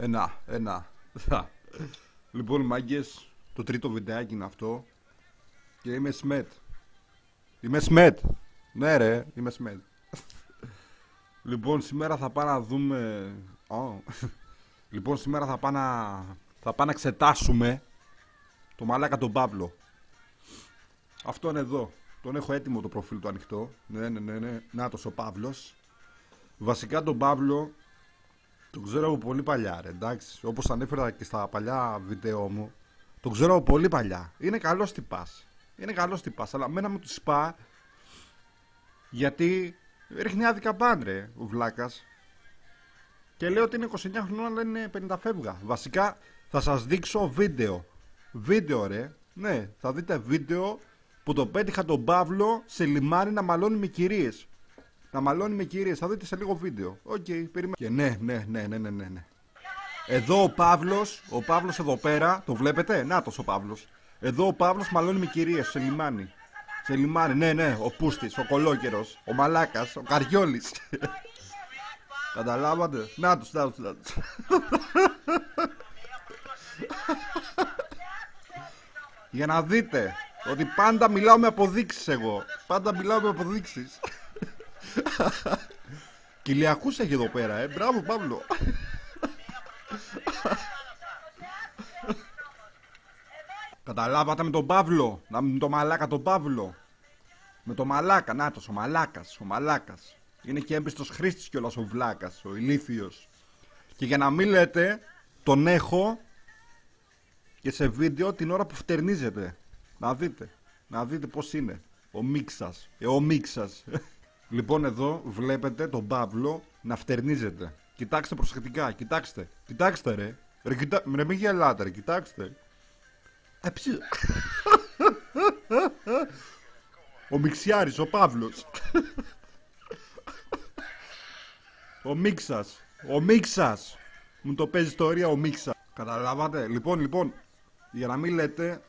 Ένα. Λοιπόν, μάγκες, το τρίτο βιντεάκι είναι αυτό. Και είμαι σμετ. Είμαι σμετ. Ναι ρε, είμαι σμετ. Λοιπόν, σήμερα θα πάμε να δούμε... Λοιπόν, σήμερα θα πάμε να εξετάσουμε το μαλάκα τον Παύλο. Αυτό είναι εδώ. Τον έχω έτοιμο το προφίλ του ανοιχτό. Ναι. Νάτος ο Παύλος. Βασικά τον Παύλο τον ξέρω από πολύ παλιά, ρε, εντάξει. Όπως ανέφερα και στα παλιά βίντεο μου, τον ξέρω από πολύ παλιά. Είναι καλός τυπάς. Αλλά μένα με του σπά γιατί ρίχνει άδικα μπαν, ρε, ο βλάκας. Και λέω ότι είναι 29 χρονών, αλλά είναι 50 φεύγα. Βασικά θα σας δείξω βίντεο. Βίντεο, ρε. Ναι, θα δείτε βίντεο που το πέτυχα τον Παύλο σε λιμάνι να μαλώνει με κυρίες. Θα δείτε σε λίγο βίντεο. Οκ, περιμένω. Και ναι. Εδώ ο Παύλος εδώ πέρα, το βλέπετε, νάτος ο Παύλος. Εδώ ο Παύλος μαλώνει με κυρίες σε λιμάνι. Ναι, ο Πούστης, ο Κολόκερος, ο Μαλάκας, ο Καριόλης. Καταλάβατε, νάτος. Για να δείτε ότι πάντα μιλάω με αποδείξεις εγώ. Κυλιακούς έχει εδώ πέρα, μπράβο Παύλο. Καταλάβατε με τον Παύλο, με το μαλάκα τον Παύλο. Με το μαλάκα, νάτος ο μαλάκας. Είναι και έμπιστος χρήστης κιόλας ο βλάκας, ο ηλίθιος. Και για να μην λέτε, τον έχω και σε βίντεο την ώρα που φτερνίζεται. Να δείτε πως είναι. Ο μίξας. Λοιπόν, εδώ βλέπετε τον Παύλο να φτερνίζεται. Κοιτάξτε προσεκτικά, κοιτάξτε ρε. Ρε μην γελάτε ρε, κοιτάξτε. Ο Μιξιάρης, ο Παύλος. Ο Μίξας. Μου το παίζει ιστορία ο Μίξας. Καταλάβατε, λοιπόν, για να μην λέτε.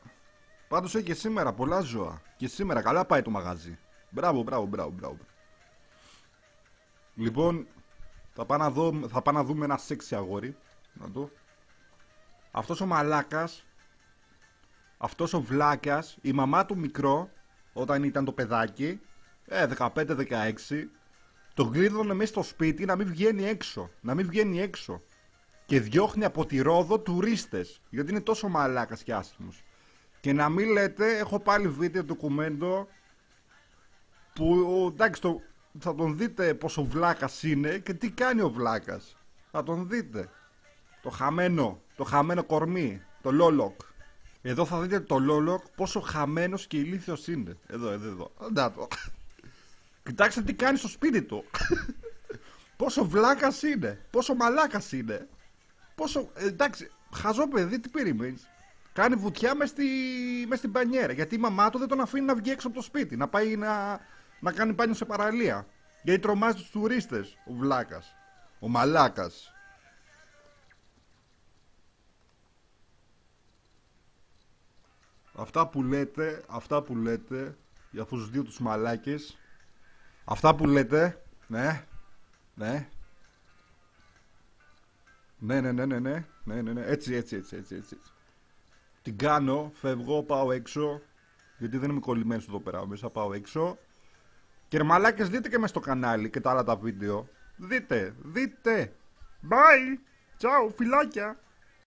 Πάντως έχει και σήμερα πολλά ζώα. Και σήμερα καλά πάει το μαγαζί. Μπράβο. Λοιπόν, θα πάω να δούμε ένα σεξι αγόρι. Να το. Αυτός ο μαλάκας, αυτός ο βλάκας, η μαμά του μικρό, όταν ήταν το παιδάκι, 15-16, τον κλείδωνε μέσα στο σπίτι να μην βγαίνει έξω. Και διώχνει από τη Ρόδο τουρίστες, γιατί είναι τόσο μαλάκας και άσχημος. Και να μην λέτε, έχω πάλι βίντεο ντοκουμέντο που εντάξει θα τον δείτε πόσο βλάκας είναι και τι κάνει ο βλάκας. Θα τον δείτε. Το χαμένο κορμί, το λόλοκ. Εδώ θα δείτε το λόλοκ πόσο χαμένος και ηλίθιος είναι. Εδώ. Αντάτο. Κοιτάξτε τι κάνει στο σπίτι του. Πόσο βλάκας είναι. Πόσο μαλάκας είναι. Εντάξει, χαζό παιδί, τι περιμένεις. Κάνει βουτιά μες στην μπανιέρα. Γιατί η μαμά του δεν τον αφήνει να βγει έξω από το σπίτι. Να πάει να κάνει μπάνιο σε παραλία. Γιατί τρομάζει τους τουρίστες. Ο βλάκας. Ο μαλάκας. Αυτά που λέτε για αυτούς τους δύο τους μαλάκες. Αυτά που λέτε. Ναι. Έτσι. Την κάνω, φεύγω, πάω έξω. Γιατί δεν είμαι κολλημένος εδώ πέρα μέσα, πάω έξω. Και ρε μαλάκες, δείτε και μες στο κανάλι και τα άλλα τα βίντεο. Δείτε. Bye. Ciao, φιλάκια.